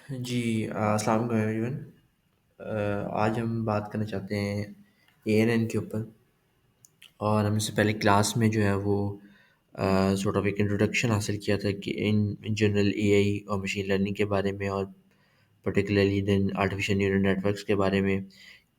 जी अस्सलाम वालेकुम एवरीवन। आज हम बात करना चाहते हैं एएनएन के ऊपर। और हमने से पहले क्लास में जो है वो सॉर्ट ऑफ एक इंट्रोडक्शन हासिल किया था कि इन जनरल एआई और मशीन लर्निंग के बारे में, और particularly then artificial neural networks के बारे में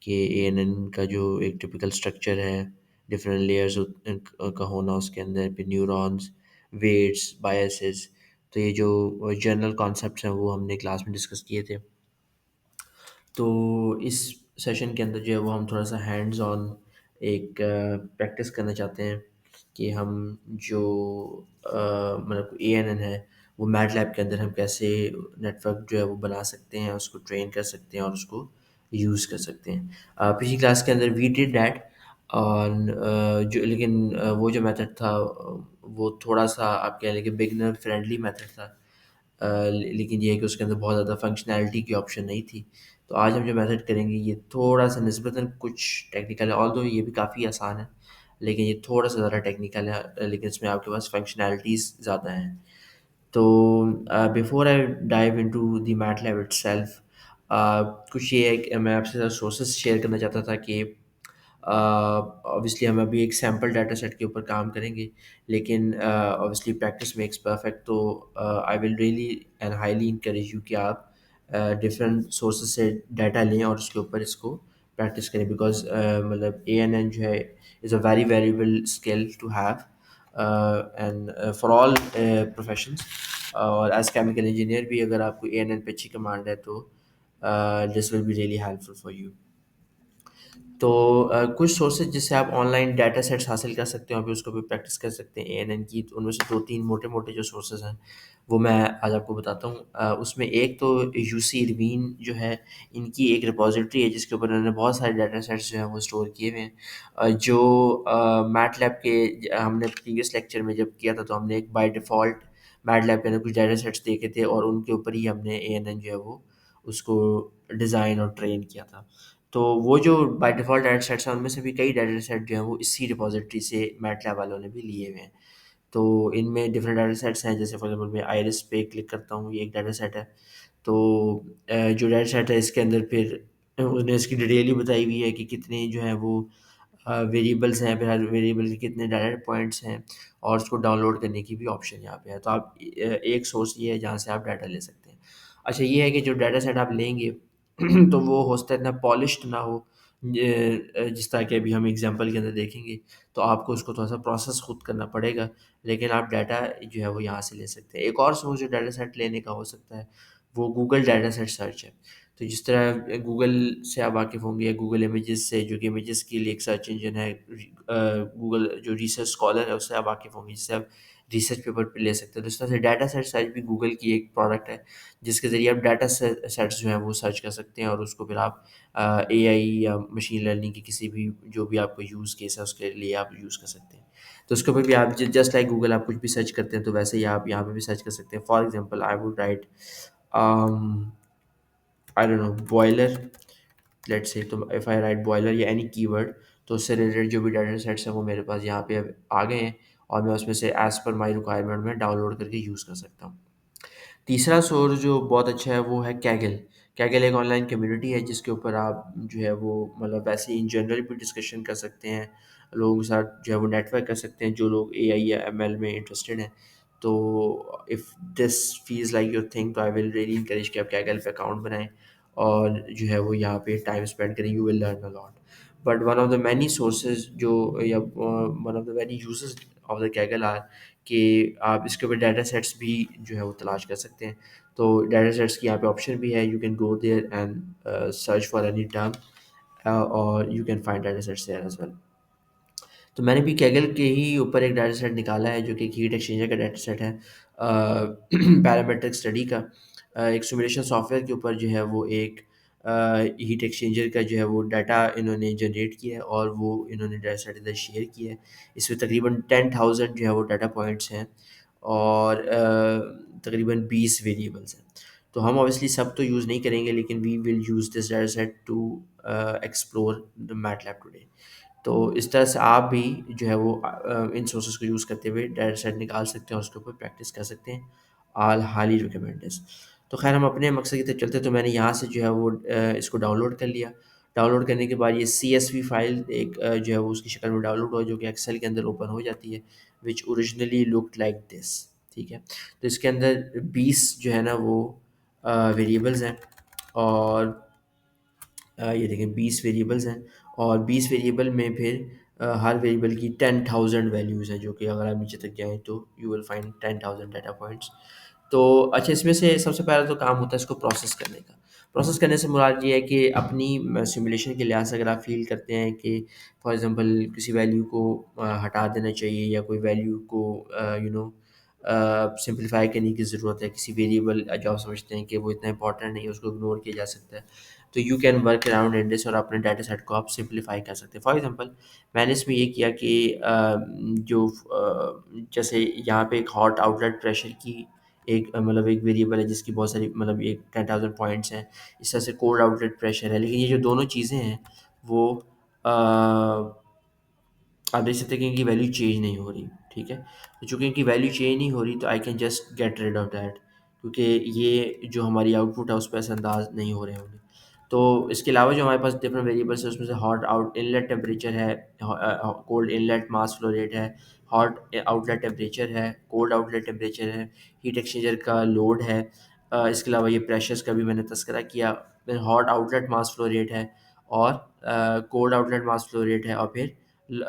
कि एएनएन का जो एक टिपिकल स्ट्रक्चर है, डिफरेंट लेयर्स का होना उसके अंदर, फिर न्यूरॉन्स, वेट्स, बायसेस। तो ये जो जनरल कॉन्सेप्ट्स हैं वो हमने क्लास में डिस्कस किए थे। तो इस सेशन के अंदर जो है वो हम थोड़ा सा हैंड्स ऑन एक प्रैक्टिस करना चाहते हैं कि हम जो मतलब एएनएन है वो मैटलैब के अंदर हम कैसे नेटवर्क जो है वो बना सकते हैं, उसको ट्रेन कर सकते हैं और उसको यूज़ कर सकते हैं। पिछली क्लास के अंदर वी डिड दैट। और जो लेकिन वो जो मेथड था वो थोड़ा सा आप कह लें कि बिगनर फ्रेंडली मेथड था। लेकिन ये है कि उसके अंदर बहुत ज़्यादा फंक्शनैलिटी की ऑप्शन नहीं थी। तो आज हम जो मेथड करेंगे ये थोड़ा-सा निस्बतन कुछ टेक्निकल है, ऑल्दो ये भी काफ़ी आसान है, लेकिन ये थोड़ा-सा ज़्यादा टेक्निकल है, लेकिन इसमें आपके पास फंक्शनैलिटीज़ ज़्यादा हैं। तो before I dive into the MATLAB itself, कुछ ये है कि मैं आपसे सोर्सेस शेयर करना चाहता था कि ऑब्वियसली हम अभी एक सैम्पल डाटा सेट के ऊपर काम करेंगे, लेकिन ऑब्वियसली प्रैक्टिस मेक्स परफेक्ट। तो I will really and highly encourage you कि आप डिफरेंट सोर्सेज से डाटा लें और उसके ऊपर इसको प्रैक्टिस करें, बिकॉज मतलब ए एन एन जो है is a very valuable skill to have and for all professions. और एज केमिकल इंजीनियर भी अगर आपको ए एन एन पे अच्छी कमांड है तो this will be really helpful for you. तो कुछ सोर्सेज जिससे आप ऑनलाइन डाटा सेट्स हासिल कर सकते हो, अभी उसको भी प्रैक्टिस कर सकते हैं एएनएन की। तो उनमें से 2-3 मोटे-मोटे जो सोर्सेज हैं, वो मैं आज आपको बताता हूँ। उसमें एक तो यूसी इरविन जो है, इनकी एक रिपॉजिटरी है जिसके ऊपर उन्होंने बहुत सारे डाटा सेट्स जो हैं वो स्टोर किए हुए हैं। जो मैटलैब के हमने प्रीवियस लेक्चर में जब किया था तो हमने एक बाय डिफ़ॉल्ट मैटलैब के अंदर कुछ डाटा सेट्स देखे थे और उनके ऊपर ही हमने एएनएन जो है वो उसको डिज़ाइन और ट्रेन किया था। तो वो जो बाय डिफ़ॉल्ट डाटा सेट्स हैं उनमें से भी कई डाटा सेट जो हैं वो इसी रिपॉजिटरी से मैटलैब वालों ने भी लिए हुए हैं। तो इनमें डिफरेंट डाटा सेट्स हैं, जैसे फॉर एग्जांपल मैं आइरिस पे क्लिक करता हूँ, ये एक डाटा सेट है। तो जो डाटा सेट है इसके अंदर फिर उसने इसकी डिटेल ही बताई हुई है कि कितने जो हैं वो वेरिएबल्स हैं, फिर हर वेरिएबल के कितने डाटा पॉइंट्स हैं, और उसको डाउनलोड करने की भी ऑप्शन यहाँ पे है। तो आप एक सोर्स ये है जहाँ से आप डाटा ले सकते हैं। अच्छा ये है कि जो डाटा सेट आप लेंगे तो वो हो सकता है इतना पॉलिश्ड ना हो, जिस तरह के अभी हम एग्जांपल के अंदर देखेंगे। तो आपको उसको थोड़ा-सा प्रोसेस खुद करना पड़ेगा, लेकिन आप डाटा जो है वो यहाँ से ले सकते हैं। एक और सोर्स जो डाटा सेट लेने का हो सकता है, वो गूगल डाटा सेट सर्च है। तो जिस तरह गूगल से आप वाकिफ़ होंगे, या गूगल इमेजेस से, जो कि इमेजेस के लिए एक सर्च इंजन है। गूगल जो रिसर्च स्कॉलर है उससे आप वाकिफ़ होंगे, जिससे आप रिसर्च पेपर पे ले सकते हैं। तो इस तरह से डाटा सेट सर्च भी गूगल की एक प्रोडक्ट है, जिसके ज़रिए आप डाटा सेट्स जो हैं वो सर्च कर सकते हैं, और उसको फिर आप एआई या मशीन लर्निंग की किसी भी जो भी आपको यूज़ केस है उसके लिए आप यूज़ कर सकते हैं। तो उसके ऊपर भी आप जस्ट लाइक गूगल आप कुछ भी सर्च करते हैं तो वैसे ही आप यहाँ पे भी सर्च कर सकते हैं। For example I would right I don't know boiler, let's say. तो इफ़ आई राइट बॉयलर या एनी कीवर्ड, तो उससे रिलेटेड जो भी डाटा सेट्स हैं वो मेरे पास यहाँ पे अब आ गए हैं, और मैं उसमें से एज़ पर माय रिक्वायरमेंट में डाउनलोड करके यूज़ कर सकता हूँ। तीसरा सोर्स जो बहुत अच्छा है वो है कैगल। कैगल एक ऑनलाइन कम्युनिटी है जिसके ऊपर आप जो है वो मतलब वैसे इन जनरल भी डिस्कशन कर सकते हैं, लोगों के साथ जो है वो नेटवर्क कर सकते हैं जो लोग एआई या एमएल में इंटरेस्टेड हैं। तो if this feels like your thing, तो आई विल रियली इनकरेज कि आप कैगल पे अकाउंट बनाएं और जो है वो यहाँ पे टाइम स्पेंड करें, you will learn a lot. But one of the many sources जो या one of the many uses of the Kaggle or कि आप इसके ऊपर डाटा सेट्स भी जो है वो तलाश कर सकते हैं। तो डाटा सेट्स की यहाँ पे ऑप्शन भी है, you can go there and search for any term, और you can find data sets there as well. तो मैंने भी कैगल के ही ऊपर एक डाटा सेट निकाला है जो कि हीट एक्सचेंजर का डाटा सेट है, पैरामीट्रिक स्टडी का। एक सिमुलेशन सॉफ्टवेयर के ऊपर जो है वो एक हीट एक्सचेंजर का जो है वो डाटा इन्होंने जनरेट किया है, और वो इन्होंने डाटा सेट इधर शेयर किया है। इसमें तकरीबन 10,000 जो है वो डाटा पॉइंट्स हैं, और तकरीबन 20 वेरिएबल्स हैं। तो हम ऑब्वियसली सब तो यूज़ नहीं करेंगे, लेकिन we will use this data set to explore the MATLAB today. तो इस तरह से आप भी जो है वो इन सोर्सेज़ को यूज़ करते हुए डाटा सेट निकाल सकते हैं और उसके ऊपर प्रैक्टिस कर सकते हैं। I highly recommend this. तो खैर हम अपने मकसद की तरफ चलते हैं, तो मैंने यहाँ से जो है वो इसको डाउनलोड कर लिया। डाउनलोड करने के बाद ये CSV फाइल एक जो है वो उसकी शक्ल में डाउनलोड हो, जो कि एक्सेल के अंदर ओपन हो जाती है, विच ओरिजिनली लुक्ड लाइक दिस। ठीक है, तो इसके अंदर 20 जो है ना वो वेरिएबल्स हैं, और ये देखें 20 वेरिएबल्स हैं, और 20 वेरिएबल में फिर हर वेरिएबल की 10,000 वैल्यूज़ हैं, जो कि अगर आप नीचे तक जाएँ तो you will find 10,000 data points. तो अच्छा, इसमें से सबसे पहला तो काम होता है इसको प्रोसेस करने का। प्रोसेस करने से मुराद ये है कि अपनी सिमुलेशन के लिहाज से अगर आप फील करते हैं कि फॉर एग्जांपल किसी वैल्यू को हटा देना चाहिए, या कोई वैल्यू को यू नो सिंपलीफाई करने की ज़रूरत है, किसी वेरिएबल जो आप समझते हैं कि वो इतना इंपॉर्टेंट नहीं है, उसको इग्नोर किया जा सकता है, तो you can work around in this, और अपने डाटा सेट को आप सिंपलीफाई कर सकते हैं। फॉर एग्जांपल मैंने इसमें ये किया कि जैसे यहाँ पे एक हॉट आउटलेट प्रेशर की एक मतलब एक वेरिएबल है जिसकी बहुत सारी मतलब एक 10,000 पॉइंट्स हैं। इस तरह से कोल्ड आउटलेट प्रेशर है, लेकिन ये जो दोनों चीज़ें हैं वो आप देख सकते हैं कि इनकी वैल्यू चेंज नहीं हो रही। ठीक है, तो चूँकि इनकी वैल्यू चेंज नहीं हो रही, तो I can just get rid of that, क्योंकि ये जो हमारी आउटपुट है उस पर असरअंदाज नहीं हो रहे होंगे। तो इसके अलावा जो हमारे पास डिफरेंट वेरिएबल्स है, उसमें से हॉट आउट इनलेट टेम्परेचर है, cold inlet mass flow rate है, हॉट आउटलेट टेम्परेचर है, कोल्ड आउटलेट टेम्परेचर है, हीट एक्सचेंजर का लोड है। इसके अलावा ये प्रेशर्स का भी मैंने तज़किरा किया, फिर hot outlet mass flow rate है, और cold outlet mass flow rate है, और फिर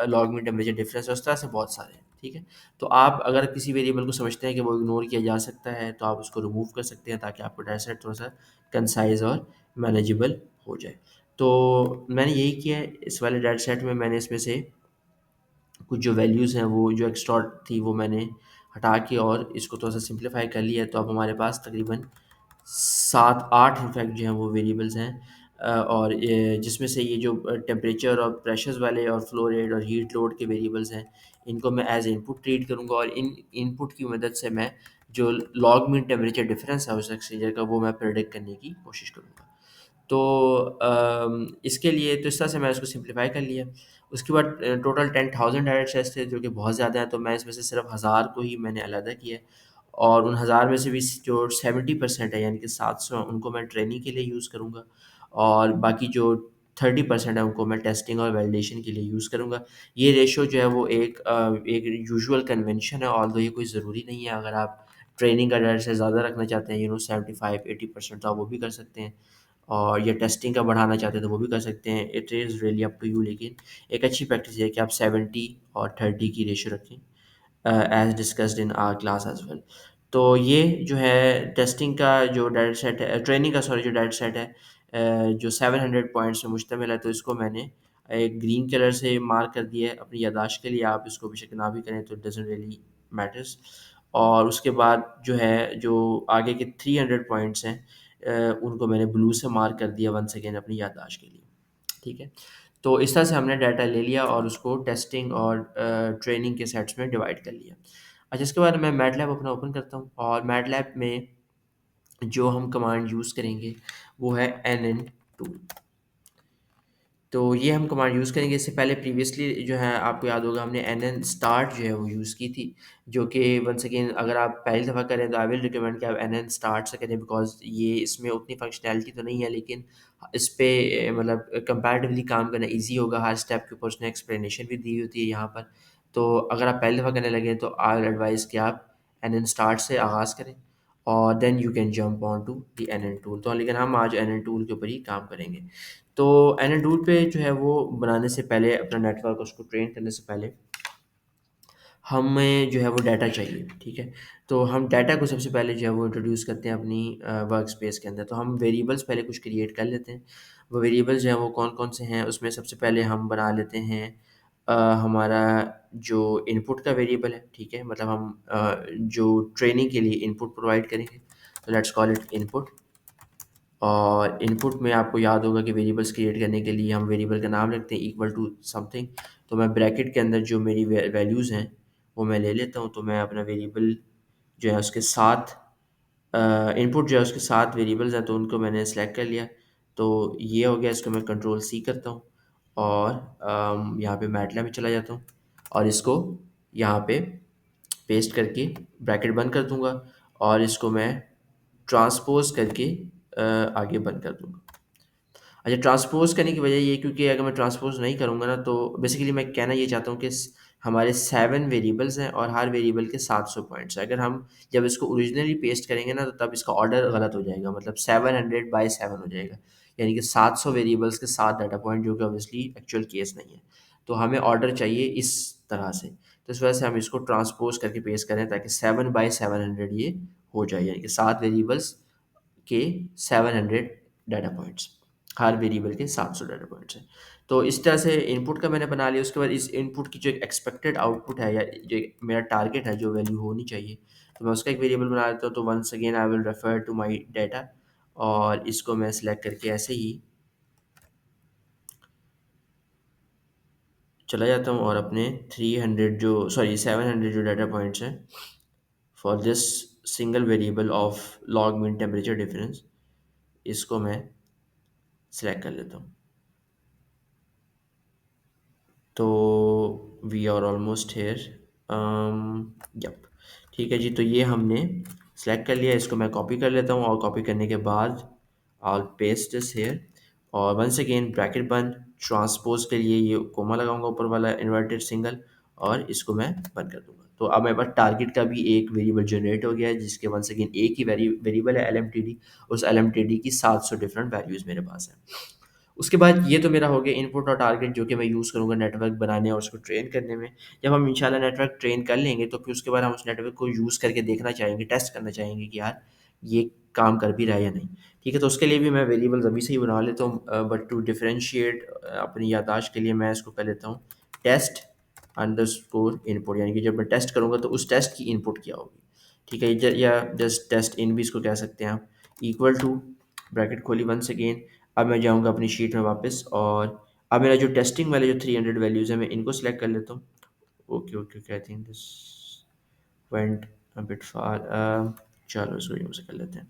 लॉग में टेम्परेचर डिफरेंस है, उस तरह से बहुत सारे हैं। ठीक है, तो आप अगर किसी वेरिएबल को समझते हैं कि वो इग्नोर किया जा सकता है, तो आप उसको रिमूव कर सकते हैं, ताकि आपका डाटा सेट थोड़ा सा कंसाइज और मैनेजेबल हो जाए। तो मैंने यही किया है इस वाले डाटा सेट में। मैंने इसमें से कुछ जो वैल्यूज़ हैं वो जो एक्सट्रॉट थी वो मैंने हटा के और इसको थोड़ा सा सिंप्लीफाई कर लिया है। तो अब हमारे पास तकरीबन 7-8 इनफैक्ट जो हैं वो वेरिएबल्स हैं, और ये जिसमें से ये जो टेम्परेचर और प्रेशर्स वाले और फ्लो रेट और हीट लोड के वेरिएबल्स हैं, इनको मैं एज इनपुट ट्रीट करूँगा, और इन इनपुट की मदद से मैं जो लॉग मीन टेम्परेचर डिफरेंस है उस एक्सचेंजर का, वो मैं प्रेडिक्ट करने की कोशिश करूँगा। तो इसके लिए तो इस तरह से मैंने इसको सिंप्लीफाई कर लिया। उसके बाद टोटल 10,000 डायरेक्ट सेट्स थे, जो कि बहुत ज़्यादा हैं, तो मैं इसमें से सिर्फ 1000 को ही मैंने अलहदा किया है, और उन 1000 में से भी जो 70% है, यानी कि 700, उनको मैं ट्रेनिंग के लिए यूज़ करूँगा, और बाकी जो 30% है उनको मैं टेस्टिंग और वैलिडेशन के लिए यूज़ करूँगा। ये रेशो जो है वो एक यूजुअल कन्वेंशन है, ऑल्दो ये कोई ज़रूरी नहीं है। अगर आप ट्रेनिंग का डाटा सेट ज़्यादा रखना चाहते हैं, 75-80%, तो आप वो भी कर सकते हैं, और या टेस्टिंग का बढ़ाना चाहते हैं तो वो भी कर सकते हैं। It is really up to you, लेकिन एक अच्छी प्रैक्टिस है कि आप 70 और 30 की रेशो रखें, as discussed in our class as well. तो ये जो है टेस्टिंग का जो डाटा सेट है, ट्रेनिंग का सॉरी जो डाटा सेट है, जो 700 पॉइंट्स में मुश्तमिल है, तो इसको मैंने एक ग्रीन कलर से मार्क कर दिया है अपनी यादाश्त के लिए। आप इसको बेशक ना भी करें तो डजेंट रियली मैटर्स। और उसके बाद जो है जो आगे के 300 पॉइंट्स हैं, उनको मैंने ब्लू से मार्क कर दिया वंस अगेन अपनी याददाश्त के लिए। ठीक है, तो इस तरह से हमने डाटा ले लिया और उसको टेस्टिंग और ट्रेनिंग के सेट्स में डिवाइड कर लिया। अच्छा, इसके बाद मैं मैटलैब अपना ओपन करता हूँ, और मैटलैब में जो हम कमांड यूज़ करेंगे वो है NN टूल। तो ये हम कमांड यूज़ करेंगे। इससे पहले प्रीवियसली जो है आपको याद होगा हमने NN स्टार्ट जो है वो यूज़ की थी, जो कि वंस अगेन अगर आप पहली दफ़ा करें तो आई विल रिकमेंड कि आप NN स्टार्ट से करें, बिकॉज़ ये इसमें उतनी फंक्शनैलिटी तो नहीं है, लेकिन इस पे मतलब कंपैरेटिवली काम करना ईज़ी होगा। हर स्टेप के ऊपर उसने एक्सप्लेनेशन भी दी होती है यहाँ पर। तो अगर आप पहली दफ़ा करने लगे तो आई विल एडवाइज़ कि आप NN स्टार्ट से आगाज़ करें, और then you can jump on to the NN tool. तो लेकिन हम आज NN टूल के ऊपर ही काम करेंगे। तो एनएल टूल पे जो है वो बनाने से पहले, अपना नेटवर्क उसको ट्रेन करने से पहले, हमें जो है वो डाटा चाहिए। ठीक है, तो हम डाटा को सबसे पहले जो है वो इंट्रोड्यूस करते हैं अपनी वर्क स्पेस के अंदर। तो हम वेरिएबल्स पहले कुछ क्रिएट कर लेते हैं। वो वेरिएबल्स जो हैं वो कौन कौन से हैं, उसमें सबसे पहले हम बना लेते हैं हमारा जो इनपुट का वेरिएबल है। ठीक है, मतलब हम जो ट्रेनिंग के लिए इनपुट प्रोवाइड करेंगे, तो लेट्स कॉल इट इनपुट। और इनपुट में आपको याद होगा कि वेरिएबल्स क्रिएट करने के लिए हम वेरिएबल का नाम रखते हैं इक्वल टू समथिंग। तो मैं ब्रैकेट के अंदर जो मेरी वैल्यूज़ हैं वो मैं ले लेता हूँ। तो मैं अपना वेरिएबल जो है उसके साथ इनपुट जो है उसके साथ वेरिएबल्स हैं, तो उनको मैंने सेलेक्ट कर लिया। तो ये हो गया, इसको मैं कंट्रोल C करता हूँ, और यहाँ पे मैटलैब में चला जाता हूँ, और इसको यहाँ पे पेस्ट करके ब्रैकेट बंद कर दूँगा, और इसको मैं ट्रांसपोज़ करके आगे बंद कर दूँगा। अच्छा, ट्रांसपोज़ करने की वजह ये है क्योंकि अगर मैं ट्रांसपोज़ नहीं करूँगा ना तो बेसिकली मैं कहना ये चाहता हूँ कि हमारे 7 वेरिएबल्स हैं और हर वेरिएबल के 700 पॉइंट्स हैं। अगर हम जब इसको ओरिजिनली पेस्ट करेंगे ना तो तब इसका ऑर्डर गलत हो जाएगा, मतलब 700 बाई 7 हो जाएगा, यानी कि 700 वेरिएबल्स के 7 डाटा पॉइंट, जो कि ऑब्वियसली एक्चुअल केस नहीं है। तो हमें ऑर्डर चाहिए इस तरह से, तो इस वजह से हम इसको ट्रांसपोज करके पेस्ट करें ताकि 7/700 ये हो जाए, यानी कि 7 वेरिएबल्स के 700 डाटा पॉइंट्स, हर वेरिएबल के 700 डाटा पॉइंट्स हैं। तो इस तरह से इनपुट का मैंने बना लिया। उसके बाद इस इनपुट की जो एक्सपेक्टेड आउटपुट है या जो मेरा टारगेट है, जो वैल्यू होनी चाहिए, तो मैं उसका एक वेरिएबल बना लेता हूँ। तो once again I will refer to my data, और इसको मैं सिलेक्ट करके ऐसे ही चला जाता हूँ और अपने 300 जो सॉरी 700 जो डाटा पॉइंट्स हैं for this single variable of log mean temperature difference, इसको मैं सिलेक्ट कर लेता हूँ। तो we are almost here. Yup, ठीक है जी। तो ये हमने सेलेक्ट कर लिया, इसको मैं कॉपी कर लेता हूँ और कॉपी करने के बाद I'll पेस्ट दिस हेयर, और वंस अगेन ब्रैकेट बंद, ट्रांसपोज के लिए ये कोमा लगाऊंगा ऊपर वाला इन्वर्टेड सिंगल, और इसको मैं बंद कर दूंगा। तो अब मेरे पास टारगेट का भी एक वेरिएबल जनरेट हो गया है, जिसके वंस अगेन एक ही वेरिएबल है LMTD। उस LMTD की 700 डिफरेंट वैल्यूज़ मेरे पास है। उसके बाद ये तो मेरा हो गया इनपुट और टारगेट, जो कि मैं यूज़ करूँगा नेटवर्क बनाने और उसको ट्रेन करने में। जब हम इंशाल्लाह नेटवर्क ट्रेन कर लेंगे तो फिर उसके बाद हम उस नेटवर्क को यूज़ करके देखना चाहेंगे, टेस्ट करना चाहेंगे कि यार ये काम कर भी रहा है या नहीं। ठीक है, तो उसके लिए भी मैं वेरिएबल्स अभी से ही बना लेता हूँ, बट टू डिफरेंशिएट अपनी याददाश्त के लिए मैं इसको कर लेता हूँ टेस्ट अंडरस्कोर इनपुट, यानी कि जब मैं टेस्ट करूँगा तो उस टेस्ट की इनपुट क्या होगी। ठीक है, या जस्ट टेस्ट इन भी इसको कह सकते हैं आप, इक्वल टू ब्रैकेट खोली वंस अगेन। अब मैं जाऊँगा अपनी शीट में वापस, और अब मेरा जो टेस्टिंग वाले जो 300 वैल्यूज़ हैं मैं इनको सिलेक्ट कर लेता हूँ। Okay okay okay, I think this went a bit far. चलो इसको यूँ से कर लेते हैं।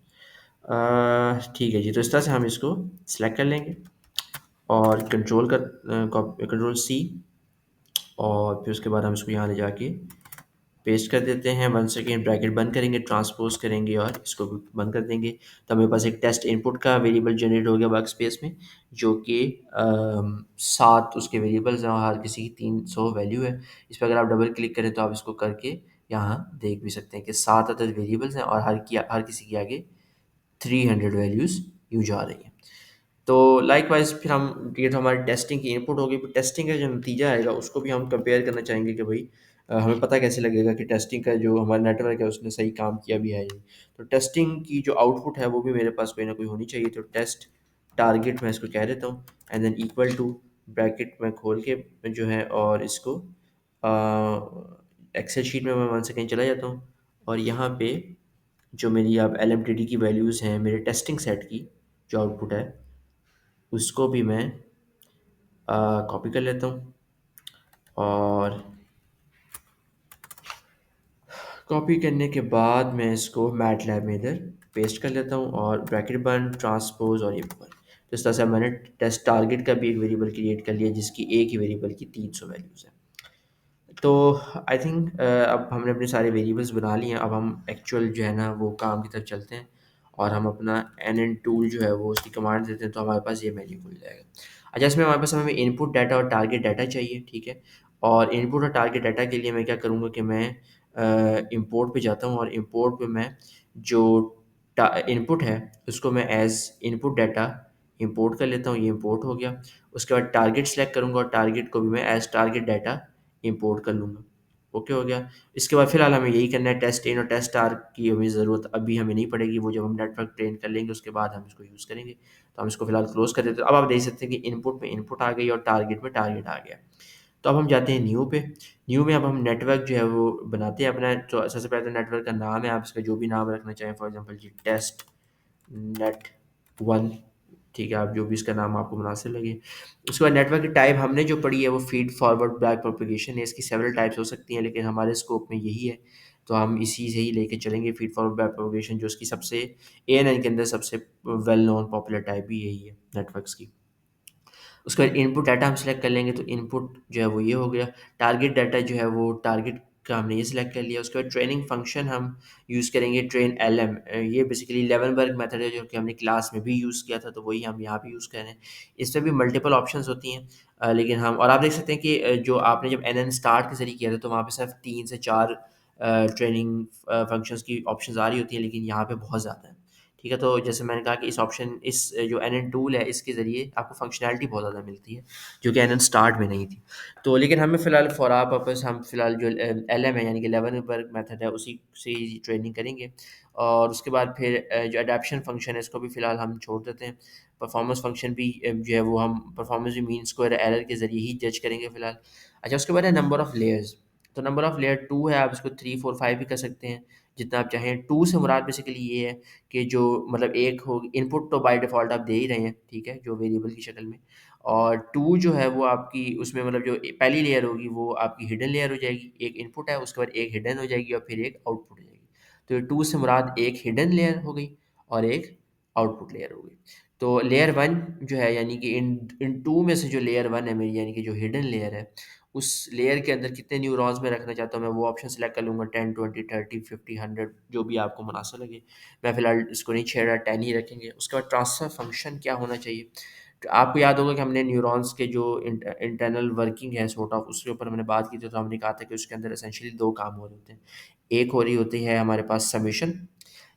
ठीक है जी। तो इस तरह से हम इसको सिलेक्ट कर लेंगे और कंट्रोल सी, और फिर उसके बाद हम इसको यहाँ ले जाके पेस्ट कर देते हैं। वन सेकेंड ब्रैकेट बंद करेंगे, ट्रांसपोज करेंगे और इसको भी बंद कर देंगे। तो मेरे पास एक टेस्ट इनपुट का वेरिएबल जनरेट हो गया वर्क स्पेस में, जो कि 7 उसके वेरिएबल्स हैं और हर किसी की 300 वैल्यू है। इस पर अगर आप डबल क्लिक करें तो आप इसको करके यहाँ देख भी सकते हैं कि 7 अदर वेरिएबल्स हैं और हर किसी के आगे 300 वैल्यूज़ यूँ जा रही हैं। तो लाइकवाइज़ फिर हम, ये तो हमारी टेस्टिंग की इनपुट होगी, फिर टेस्टिंग का जो नतीजा आएगा उसको भी हम कंपेयर करना चाहेंगे कि भाई हमें पता कैसे लगेगा कि टेस्टिंग का जो हमारा नेटवर्क है उसने सही काम किया भी है या नहीं। तो टेस्टिंग की जो आउटपुट है वो भी मेरे पास कोई ना कोई होनी चाहिए। तो टेस्ट टारगेट मैं इसको कह देता हूँ, and than equal to bracket में खोल के जो है, और इसको एक्सेल शीट में मैं 1 सेकेंड चला जाता हूँ, और यहाँ पे जो मेरी अब LMTD की वैल्यूज़ हैं मेरे टेस्टिंग सेट की, जो आउटपुट है उसको भी मैं कॉपी कर लेता हूँ, और कॉपी करने के बाद मैं इसको मैटलैब में इधर पेस्ट कर लेता हूँ, और ब्रैकेट बंद, ट्रांसपोज और इक्वल। तो इस तरह से मैंने टेस्ट टारगेट का भी एक वेरिएबल क्रिएट कर लिया जिसकी एक ही वेरिएबल की 300 वैल्यूज़ है। तो आई थिंक अब हमने अपने सारे वेरिएबल्स बना लिए हैं। अब हम एक्चुअल जो है ना वो काम की तरफ चलते हैं, और हम अपना NN टूल जो है वो उसकी कमांड देते हैं, तो हमारे पास ये मेन्यू खुल जाएगा। अच्छा, इसमें हमारे पास हमें इनपुट डाटा और टारगेट डाटा चाहिए, ठीक है। और इनपुट और टारगेट डाटा के लिए मैं क्या करूँगा कि मैं इंपोर्ट पे जाता हूँ, और इंपोर्ट पे मैं जो इनपुट है उसको मैं एज इनपुट डाटा इंपोर्ट कर लेता हूँ। ये इंपोर्ट हो गया। उसके बाद टारगेट सेलेक्ट करूँगा और टारगेट को भी मैं एज टारगेट डाटा इंपोर्ट कर लूँगा। ओके हो गया। इसके बाद फिलहाल हमें यही करना है, टेस्ट इन और टेस्ट आर की हमें ज़रूरत अभी हमें नहीं पड़ेगी, वो जब हम नेटवर्क ट्रेन कर लेंगे उसके बाद हम इसको यूज़ करेंगे। तो हम इसको फिलहाल क्लोज कर देते हैं। अब आप देख सकते हैं कि इनपुट में इनपुट आ गई और टारगेट में टारगेट आ गया। तो अब हम जाते हैं न्यू पे। न्यू में अब हम नेटवर्क जो है वो बनाते हैं अपना। तो सबसे पहले तो नेटवर्क का नाम है, आप इसका जो भी नाम रखना चाहें, for example G test net one, ठीक है, आप जो भी इसका नाम आपको मुनासिब लगे। उसके बाद नेटवर्क की टाइप हमने जो पढ़ी है वो फीड फॉरवर्ड बैक प्रोपेगेशन है। इसकी सेवरल टाइप्स हो सकती हैं, लेकिन हमारे स्कोप में यही है, तो हम इसी से ही लेके चलेंगे। फीड फॉरवर्ड बैक प्रोपेगेशन जो इसकी सबसे ANN के अंदर सबसे वेल नोन पॉपुलर टाइप भी यही है नेटवर्क्स की। उसके बाद इनपुट डाटा हम सेलेक्ट कर लेंगे, तो इनपुट जो है वो ये हो गया। टारगेट डाटा जो है वो टारगेट का हमने ये सिलेक्ट कर लिया। उसके बाद ट्रेनिंग फंक्शन हम यूज़ करेंगे ट्रेन एल एम। ये बेसिकली लेवनबर्ग मेथड है जो कि हमने क्लास में भी यूज़ किया था, तो वही हम यहाँ भी यूज़ कर रहे हैं। इसमें भी मल्टीपल ऑप्शंस होती हैं, लेकिन हम और आप देख सकते हैं कि जो आपने जब एन एन स्टार्ट के जरिए किया था तो वहाँ पे सिर्फ 3 से 4 ट्रेनिंग फंक्शंस की ऑप्शंस आ रही होती हैं, लेकिन यहाँ पे बहुत ज़्यादा है। ठीक है, तो जैसे मैंने कहा कि इस ऑप्शन इस जो एन एन टूल है इसके ज़रिए आपको फंक्शनैलिटी बहुत ज़्यादा मिलती है जो कि एन एन स्टार्ट में नहीं थी। तो लेकिन हमें फ़िलहाल फॉर आवर पर्पस हम फ़िलहाल जो एल एम है यानी कि लेवनबर्ग मेथड है उसी से ही ट्रेनिंग करेंगे। और उसके बाद फिर जो अडैप्शन फंक्शन है इसको भी फ़िलहाल हम छोड़ देते हैं। परफॉर्मेंस फंक्शन भी जो है वो हम परफॉर्मेंस भी मीन स्क्वायर एरर के ज़रिए ही जज करेंगे फ़िलहाल। अच्छा, उसके बाद है नंबर ऑफ़ लेयर्स। तो नंबर ऑफ़ लेयर 2 है, आप इसको 3, 4, 5 भी कर सकते हैं, जितना आप चाहें। 2 से मुराद बेसिकली ये है कि जो मतलब एक हो इनपुट तो बाय डिफ़ॉल्ट आप दे ही रहे हैं, ठीक है, जो वेरिएबल की शक्ल में। और 2 जो है वो आपकी उसमें मतलब जो पहली लेयर होगी वो आपकी हिडन लेयर हो जाएगी। एक इनपुट है, उसके बाद एक हिडन हो जाएगी और फिर एक आउटपुट हो जाएगी। तो ये 2 से मुराद एक हिडन लेयर हो गई और एक आउटपुट लेयर हो गई। तो लेयर 1 जो है यानी कि इन इन 2 में से जो लेयर 1 है मेरी यानी कि जो हिडन लेयर है, उस लेयर के अंदर कितने न्यूरॉन्स मैं रखना चाहता हूँ, मैं वो ऑप्शन सेलेक्ट कर लूँगा। 10, 20, 30, 50, 100 जो भी आपको मुनासिब लगे। मैं फ़िलहाल इसको नहीं छेड़ रहा, 10 ही रखेंगे। उसके बाद ट्रांसफ़र फ़ंक्शन क्या होना चाहिए? तो आपको याद होगा कि हमने न्यूरॉन्स के जो इंटरनल वर्किंग है सॉर्ट ऑफ उसके ऊपर हमने बात की थी, तो हमने कहा था कि उसके अंदर एसेंशियली 2 काम हो रहे होते हैं। एक हो रही होती है हमारे पास समेशन,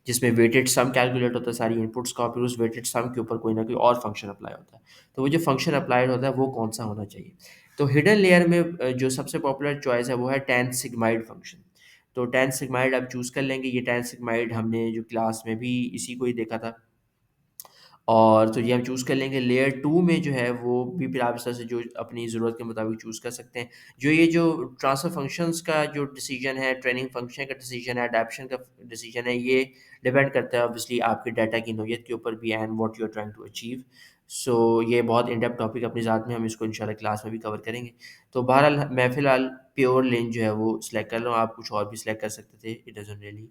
जिसमें वेटेड सम कैलकुलेट होता है सारी इनपुट्स का, और फिर उस वेटेड सम के ऊपर कोई ना कोई और फंक्शन अप्लाई होता है। तो वो जो फंक्शन अप्लाइड होता है वो कौन-सा होना चाहिए? तो हिडन लेयर में जो सबसे पॉपुलर चॉइस है वो है tan सिग्माइड फंक्शन। तो tan सिग्माइड आप चूज़ कर लेंगे। ये tan सिग्माइड हमने जो क्लास में भी इसी को ही देखा था। और तो ये हम चूज़ कर लेंगे। लेयर 2 में जो है वो भी फिर आप इस तरह से जो अपनी ज़रूरत के मुताबिक चूज़ कर सकते हैं। जो ये जो ट्रांसफ़र फ़ंक्शंस का जो डिसीजन है, ट्रेनिंग फ़ंक्शन का डिसीजन है, अडैप्शन का डिसीजन है, ये डिपेंड करता है ऑब्वियसली आपके डाटा की नौइयत के ऊपर भी and what you are trying to achieve. So ये बहुत इन डेप्थ टॉपिक अपनी ज़ात में, हम इसको इंशाल्लाह क्लास में भी कवर करेंगे। तो बहरहाल मैं फ़िलहाल प्योर लेन जो है वो सिलेक्ट कर रहा हूँ, आप कुछ और भी सिलेक्ट कर सकते थे, it doesn't really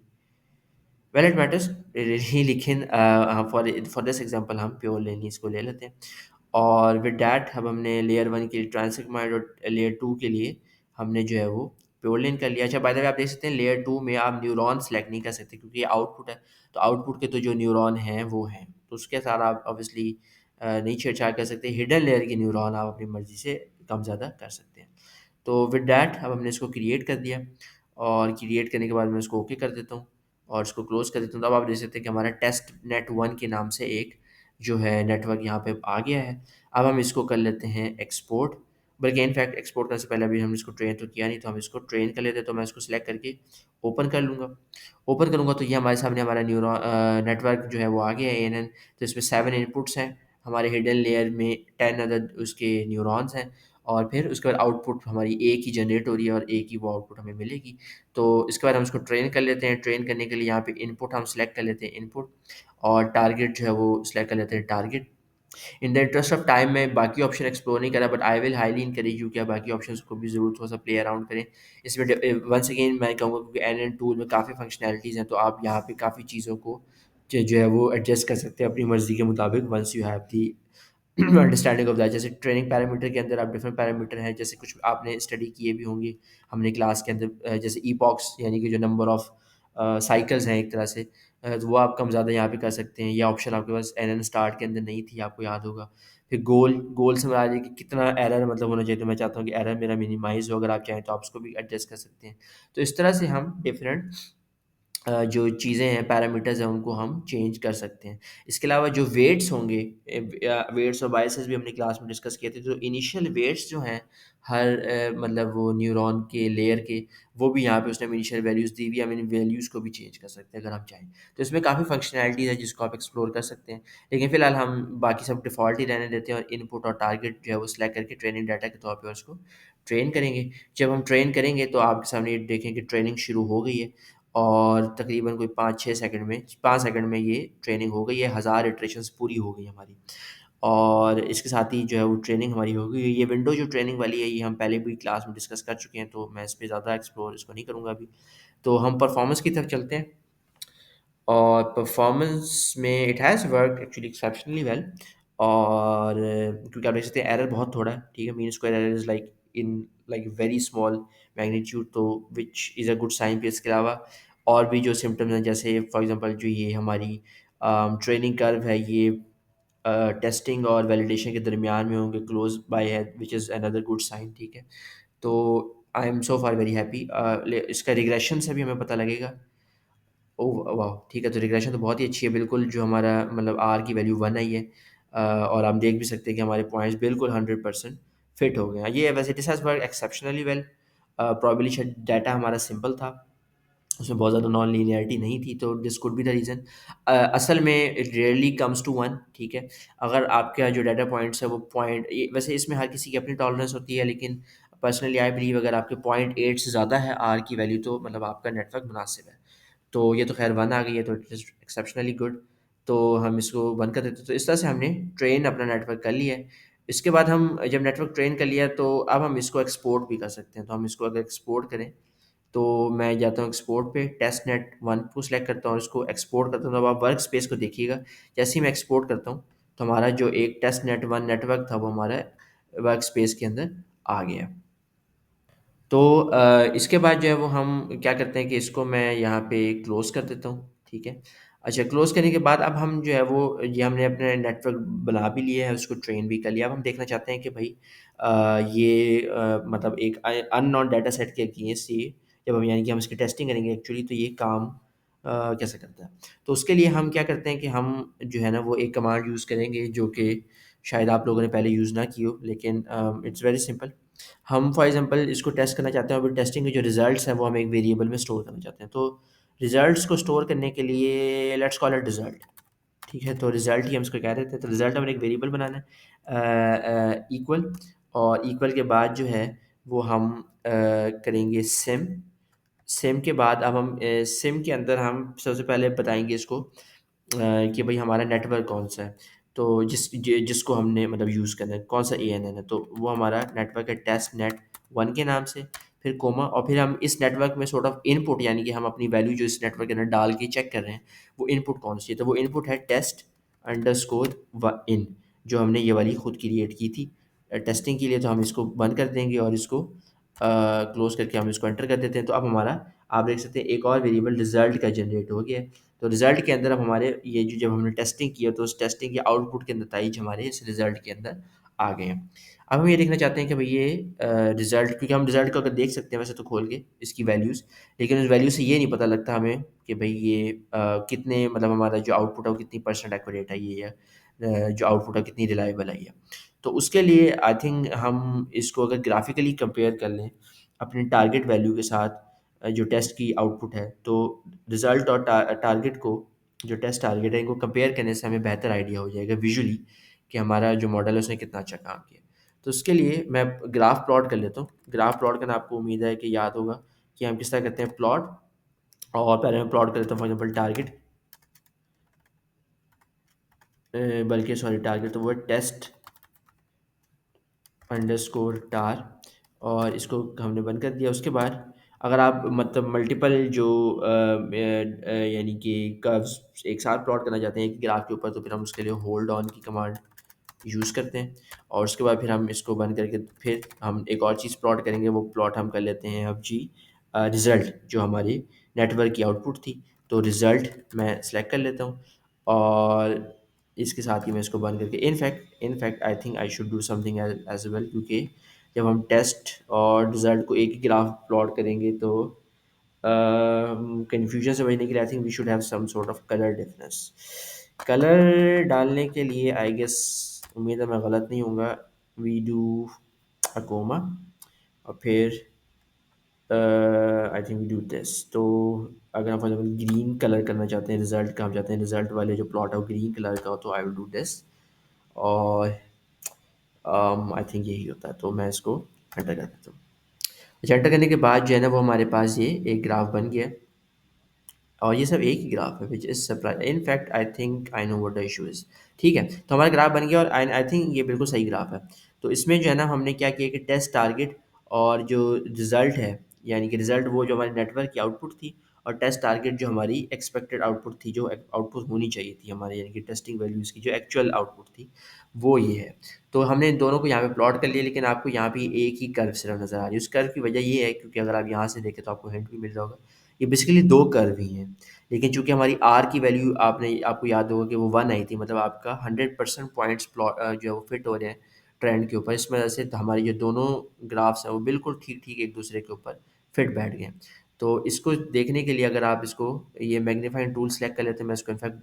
well it matters really, लेकिन फॉर दिस एग्जांपल हम प्योर लेनी इसको ले लेते हैं। और विद दैट अब हमने लेयर 1 के लिए ट्रांसिक माइंड और लेयर 2 के लिए हमने जो है वो प्योर लेन कर लिया। अच्छा, बाय द वे आप देख सकते हैं लेयर 2 में आप न्यूरॉन सेलेक्ट नहीं कर सकते क्योंकि ये आउटपुट है। तो आउटपुट के तो जो न्यूरॉन हैं वो हैं, तो उसके साथ आप ऑब्वियसली नहीं छेड़छाड़ कर सकते। हिडन लेयर के न्यूरॉन आप अपनी मर्जी से कम ज़्यादा कर सकते हैं। तो विद डैट अब हमने इसको क्रिएट कर दिया, और क्रिएट करने के बाद मैं इसको ओके कर देता हूँ और इसको क्लोज़ कर देता हूँ। तो अब आप देख सकते हैं कि हमारा टेस्ट नेट 1 के नाम से एक जो है नेटवर्क यहाँ पे आ गया है। अब हम इसको कर लेते हैं एक्सपोर्ट, बल्कि इनफैक्ट एक्सपोर्ट करने से पहले अभी हमने इसको ट्रेन तो किया नहीं, तो हम इसको ट्रेन कर लेते हैं। तो मैं इसको सिलेक्ट करके ओपन कर लूँगा। ओपन करूँगा तो ये हमारे सामने हमारा नेटवर्क जो है वो आ गया है ANN। तो इसमें 7 इनपुट्स हैं, हमारे हिडन लेयर में 10 अदर उसके न्यूरॉन्स हैं, और फिर उसके बाद आउटपुट हमारी एक ही जनरेट हो रही है और एक ही वो आउटपुट हमें मिलेगी। तो इसके बाद हम इसको ट्रेन कर लेते हैं। ट्रेन करने के लिए यहाँ पे इनपुट हम सेलेक्ट कर लेते हैं इनपुट, और टारगेट जो है वो सिलेक्ट कर लेते हैं target. In the interest of time मैं बाकी ऑप्शन एक्सप्लोर नहीं करा, but I will highly encourage you कि आप बाकी ऑप्शंस को भी ज़रूर थोड़ा सा प्ले अराउंड करें। इसमें वंस अगेन मैं कहूँगा क्योंकि एन एन टूल में काफ़ी फंक्शनैलिटीज़ हैं, तो आप यहाँ पे काफ़ी चीज़ों को जो है वो एडजस्ट कर सकते हैं अपनी मर्ज़ी के मुताबिक once you have the understanding of that. जैसे ट्रेनिंग पैरामीटर के अंदर आप डिफरेंट पैरामीटर हैं, जैसे कुछ आपने स्टडी किए भी होंगे हमने क्लास के अंदर, जैसे ईपॉक्स यानी कि जो नंबर ऑफ साइकिल्स हैं एक तरह से, तो वो आप कम ज़्यादा यहाँ पे कर सकते हैं। ये ऑप्शन आपके पास एन एन स्टार्ट के अंदर नहीं थी, आपको याद होगा। फिर गोल गोल से मुराद है कि कितना एरर मतलब होना चाहिए, तो मैं चाहता हूँ कि एरर मेरा मिनिमाइज हो। अगर आप चाहें तो आप उसको भी एडजस्ट कर सकते हैं। तो इस तरह से हम डिफरेंट जो चीज़ें हैं पैरामीटर्स हैं उनको हम चेंज कर सकते हैं। इसके अलावा जो वेट्स होंगे, वेट्स और बायसेस भी हमने क्लास में डिस्कस किए थे। तो इनिशियल वेट्स जो हैं हर मतलब वो न्यूरॉन के लेयर के, वो भी यहाँ पे उसने इनिशियल वैल्यूज़ दी हुई है, हम इन वैल्यूज़ को भी चेंज कर सकते हैं अगर हम चाहें। तो इसमें काफ़ी फंक्शनैलिटीज़ है जिसको आप एक्सप्लोर कर सकते हैं। लेकिन फ़िलहाल हम बाकी सब डिफ़ॉल्ट ही रहने देते हैं और इनपुट और टारगेट जो है वो सिलेक्ट करके ट्रेनिंग डाटा के तौर पे उसको ट्रेन करेंगे। जब हम ट्रेन करेंगे तो आपके सामने ये देखें कि ट्रेनिंग शुरू हो गई है, और तकरीबन कोई 5-6 सेकंड में 5 सेकंड में ये ट्रेनिंग हो गई है, 1000 इटरेशंस पूरी हो गई हमारी। और इसके साथ ही जो है वो ट्रेनिंग हमारी हो गई है। ये विंडो जो ट्रेनिंग वाली है ये हम पहले भी क्लास में डिस्कस कर चुके हैं, तो मैं इस पे ज़्यादा एक्सप्लोर इसको नहीं करूँगा अभी। तो हम परफॉर्मेंस की तरफ चलते हैं, और परफॉर्मेंस में it has worked actually exceptionally well. और क्योंकि आप देख सकते हैं एरर बहुत थोड़ा है, ठीक है, mean square error is like in like very small magnitude, तो which is a good sign. पे इसके अलावा और भी जो सिम्टम्स हैं, जैसे फॉर एग्जांपल जो ये हमारी ट्रेनिंग कर्व है, ये टेस्टिंग और वैलिडेशन के दरमियान में होंगे, क्लोज बाय है, which is another good sign. ठीक है, तो I am so far very happy. इसका रिग्रेशन से भी हमें पता लगेगा। ओह वाह! ठीक है, तो रिग्रेशन तो बहुत ही अच्छी है, बिल्कुल जो हमारा मतलब आर की वैल्यू 1 आई है। और हम देख भी सकते हैं कि हमारे पॉइंट्स बिल्कुल 100% फिट हो गए हैं। ये वैसे this has worked exceptionally well. Probably शायद डाटा हमारा सिंपल था, उसमें बहुत ज़्यादा नॉन लीनियरिटी नहीं थी, तो this could be the reason. असल में इट रेयरली कम्स टू 1। ठीक है, अगर आपका जो डाटा पॉइंट्स है वो पॉइंट वैसे इसमें हर किसी की अपनी टॉलरेंस होती है, लेकिन पर्सनली आई बिलीव अगर आपके पॉइंट 8 से ज़्यादा है आर की वैल्यू, तो मतलब आपका नेटवर्क मुनासिब है। तो ये तो खैर 1 आ गई है, तो इट इज़ एक्सेप्शनली गुड। तो हम इसको बंद कर देते हैं। तो इस तरह से हमने ट्रेन अपना नेटवर्क कर लिया है। इसके बाद हम जब नेटवर्क ट्रेन कर लिया, तो अब हम इसको एक्सपोर्ट भी कर सकते हैं। तो हम इसको अगर एक्सपोर्ट करें, तो मैं जाता हूँ एक्सपोर्ट पे, टेस्ट नेट 1 को सिलेक्ट करता हूँ और इसको एक्सपोर्ट करता हूँ। तो अब आप वर्क स्पेस को देखिएगा, जैसे ही मैं एक्सपोर्ट करता हूँ, तो हमारा जो एक टेस्ट नेट 1 नेटवर्क था, वो हमारा वर्क स्पेस के अंदर आ गया। तो इसके बाद जो है वो हम क्या करते हैं कि इसको मैं यहाँ पे क्लोज़ कर देता हूँ, ठीक है। अच्छा, क्लोज़ करने के बाद अब हम जो है वो ये हमने अपने नेटवर्क बना भी लिया है, उसको ट्रेन भी कर लिया। अब हम देखना चाहते हैं कि भाई ये मतलब एक अननोन डाटा सेट के अगेंस्ट ये जब हम यानी कि हम इसकी टेस्टिंग करेंगे एक्चुअली, तो ये काम कैसे करता है। तो उसके लिए हम क्या करते हैं कि हम जो है ना वो एक कमांड यूज़ करेंगे, जो कि शायद आप लोगों ने पहले यूज़ ना की हो, लेकिन इट्स वेरी सिंपल। हम फॉर एग्जांपल इसको टेस्ट करना चाहते हैं और टेस्टिंग के जो रिजल्ट्स हैं वो हम एक वेरिएबल में स्टोर करना चाहते हैं। तो रिजल्ट्स को स्टोर करने के लिए लेट्स कॉल इट रिजल्ट। ठीक है, तो रिजल्ट ही हम इसको कह देते हैं। तो रिजल्ट हमने एक वेरिएबल बनाना है इक्वल, और इक्वल के बाद जो है वो हम करेंगे सिम। सिम के बाद अब हम सिम के अंदर हम सबसे पहले बताएंगे इसको कि भाई हमारा नेटवर्क कौन सा है। तो जिसको हमने मतलब यूज़ करना है, कौन सा ANN है, तो वो हमारा नेटवर्क है टेस्ट नेट 1 के नाम से, फिर कोमा, और फिर हम इस नेटवर्क में सॉर्ट ऑफ इनपुट यानी कि हम अपनी वैल्यू जो इस नेटवर्क के अंदर डाल के चेक कर रहे हैं, वो इनपुट कौन सी है। तो वो इनपुट है टेस्ट अंडरस्कोर व इन, जो हमने ये वाली खुद क्रिएट की थी टेस्टिंग के लिए। तो हम इसको बंद कर देंगे और इसको क्लोज करके हम इसको एंटर कर देते हैं। तो अब हमारा आप देख सकते हैं एक और वेरिएबल रिजल्ट का जनरेट हो गया है। तो रिजल्ट के अंदर अब हमारे ये जो जब हमने टेस्टिंग किया, तो उस टेस्टिंग के आउटपुट के नतीजे हमारे इस रिजल्ट के अंदर आ गए हैं। अब हम ये देखना चाहते हैं कि भाई ये रिजल्ट, क्योंकि हम रिजल्ट को अगर देख सकते हैं वैसे तो खोल के इसकी वैल्यूज़, लेकिन उस वैल्यू से ये नहीं पता लगता हमें कि भाई ये कितने मतलब हमारा जो आउटपुट है वो कितनी परसेंट एक्यूरेट है ये, या जो आउटपुट है कितनी रिलायबल है ये। तो उसके लिए आई थिंक हम इसको अगर ग्राफिकली कंपेयर कर लें अपने टारगेट वैल्यू के साथ, जो टेस्ट की आउटपुट है, तो रिज़ल्ट और टारगेट को, जो टेस्ट टारगेट है, इनको कंपेयर करने से हमें बेहतर आइडिया हो जाएगा विजुअली कि हमारा जो मॉडल है उसने कितना अच्छा काम किया। तो उसके लिए मैं ग्राफ प्लॉट कर लेता हूँ। ग्राफ प्लॉट करना आपको उम्मीद है कि याद होगा कि हम किस तरह करते हैं प्लॉट। और पहले मैं प्लॉट कर लेता हूँ फॉर एग्जाम्पल टारगेट, बल्कि सॉरी टारगेट तो वो टेस्ट अंडरस्कोर टार, और इसको हमने बंद कर दिया। उसके बाद अगर आप मतलब मल्टीपल जो यानी कि कर्व्स एक साथ प्लॉट करना चाहते हैं एक ग्राफ के ऊपर, तो फिर हम उसके लिए होल्ड ऑन की कमांड यूज़ करते हैं। और उसके बाद फिर हम इसको बंद करके फिर हम एक और चीज़ प्लॉट करेंगे। वो प्लॉट हम कर लेते हैं अब जी रिज़ल्ट, जो हमारी नेटवर्क की आउटपुट थी। तो रिज़ल्ट मैं सेलेक्ट कर लेता हूँ और इसके साथ ही मैं इसको बंद करके in fact I think I should do something as well, क्योंकि जब हम टेस्ट और रिज़ल्ट को एक ही ग्राफ प्लॉट करेंगे, तो कन्फ्यूजन से बचने के लिए I think we should have some sort of colour difference. Colour डालने के लिए आई गेस, उम्मीद है मैं गलत नहीं होऊंगा, वी डू अकोमा, और फिर I think we do this. तो अगर हम फॉर एग्जाम्पल ग्रीन कलर करना चाहते हैं रिजल्ट का, हम चाहते हैं रिजल्ट वाले जो प्लॉट है वो ग्रीन कलर का हो, तो आई विल डू दिस। और आई थिंक यही होता है, तो मैं इसको एंटर कर देता हूँ। अच्छा, एंटर करने के बाद जो है ना वो हमारे पास ये एक ग्राफ बन गया है, और ये सब एक ही ग्राफ है which is surprise. In fact I think I know what the issue is. ठीक है, तो हमारा ग्राफ बन गया और आई थिंक ये बिल्कुल सही ग्राफ है। तो इसमें जो है ना हमने क्या किया कि टेस्ट टारगेट और जो रिज़ल्ट है, यानी कि रिज़ल्ट वो जो हमारे नेटवर्क की आउटपुट थी, और टेस्ट टारगेट जो हमारी एक्सपेक्टेड आउटपुट थी, जो आउटपुट होनी चाहिए थी हमारे, यानी कि टेस्टिंग वैल्यूज़ की जो एक्चुअल आउटपुट थी, वो ये है। तो हमने इन दोनों को यहाँ पे प्लॉट कर लिया, लेकिन आपको यहाँ पे एक ही कर्व सिर्फ नज़र आ रही है। उस कर्व की वजह ये है क्योंकि अगर आप यहाँ से देखें तो आपको हिंट भी मिल रहा होगा, ये बेसिकली दो कर्व ही हैं। लेकिन चूंकि हमारी आर की वैल्यू आपको याद होगा कि वो 1 आई थी, मतलब आपका 100% पॉइंट्स प्लॉट जो है वो फिट हो रहे हैं ट्रेंड के ऊपर। इस वजह से तो हमारी जो दोनों ग्राफ्स हैं वो बिल्कुल ठीक ठीक एक दूसरे के ऊपर फिट बैठ गए। तो इसको देखने के लिए अगर आप इसको ये मैग्नीफाइंग टूल सेलेक्ट कर लेते हैं, मैं इसको इनफैक्ट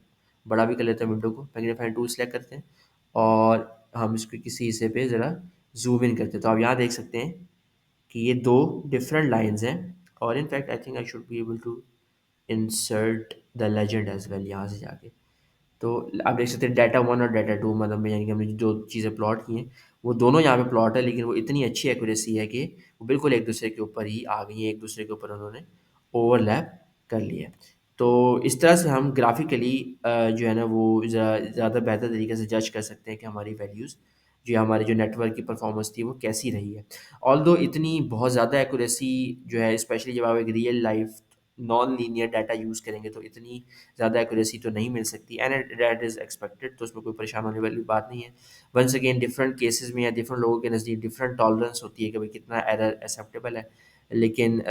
बड़ा भी कर लेता हूँ विंडो को, मैग्नीफाइंग टूल सेलेक्ट करते हैं और हम इसको किसी हिस्से पे ज़रा जूम इन करते हैं, तो आप यहाँ देख सकते हैं कि ये दो डिफरेंट लाइंस हैं। और in fact I think I should be able to insert the legend as well यहाँ से जाके। तो आप देख सकते हैं डाटा वन और डाटा टू, मतलब में यानी कि हमने जो चीज़ें प्लॉट की हैं वो दोनों यहाँ पे प्लॉट है, लेकिन वो इतनी अच्छी एक्यूरेसी है कि वो बिल्कुल एक दूसरे के ऊपर ही आ गई है, एक दूसरे के ऊपर उन्होंने ओवरलैप कर लिया है। तो इस तरह से हम ग्राफिकली जो है ना वो ज़्यादा बेहतर तरीके से जज कर सकते हैं कि हमारी वैल्यूज़ जो हमारे जो नेटवर्क की परफॉर्मेंस थी वो कैसी रही है। ऑल्दो इतनी बहुत ज़्यादा एक्यूरेसी जो है, स्पेशली जब आप एक real life non linear data use करेंगे तो इतनी ज़्यादा एक्यूरेसी तो नहीं मिल सकती, एंड दैट इज़ एक्सपेक्टेड, तो उसमें कोई परेशान होने वाली बात नहीं है। वंस अगेन डिफरेंट केसेस में या डिफरेंट लोगों के नज़दीक डिफरेंट टॉलरेंस होती है कि भाई कितना एरर एक्सेप्टेबल है। लेकिन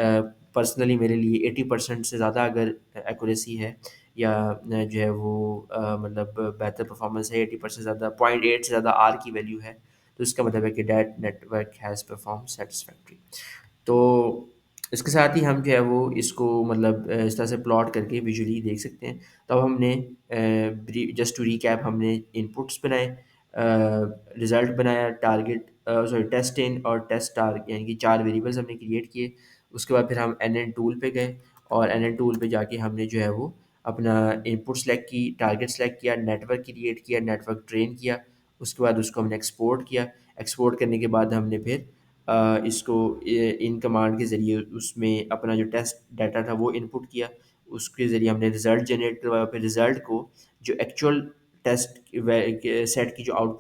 पर्सनली मेरे लिए 80% से ज़्यादा अगर एक्यूरेसी है या जो है वो मतलब बेहतर परफॉर्मेंस है, 80% से ज़्यादा, 0.8 से ज़्यादा आर की वैल्यू है, तो इसका मतलब है कि that network has perform satisfactory. तो इसके साथ ही हम जो है वो इसको मतलब इस तरह से प्लॉट करके विजुअली देख सकते हैं। तो अब हमने जस्ट टू रिकैप, हमने इनपुट्स बनाए, रिज़ल्ट बनाया, टारगेट सॉरी टेस्ट इन और टेस्ट टारगेट, यानी कि 4 वेरिएबल्स हमने क्रिएट किए। उसके बाद फिर हम एन एन टूल पे गए और एन एन टूल पे जाके हमने जो है वो अपना इनपुट सेलेक्ट की, टारगेट सेलेक्ट किया, नेटवर्क क्रिएट किया, नेटवर्क ट्रेन किया। उसके बाद उसको हमने एक्सपोर्ट किया। एक्सपोर्ट करने के बाद हमने फिर इसको इन कमांड के ज़रिए उसमें अपना जो टेस्ट डाटा था वो इनपुट किया। उसके ज़रिए हमने रिज़ल्ट जनरेट करवाया, फिर रिज़ल्ट को जो एक्चुअल टेस्ट सेट की जो आउटपुट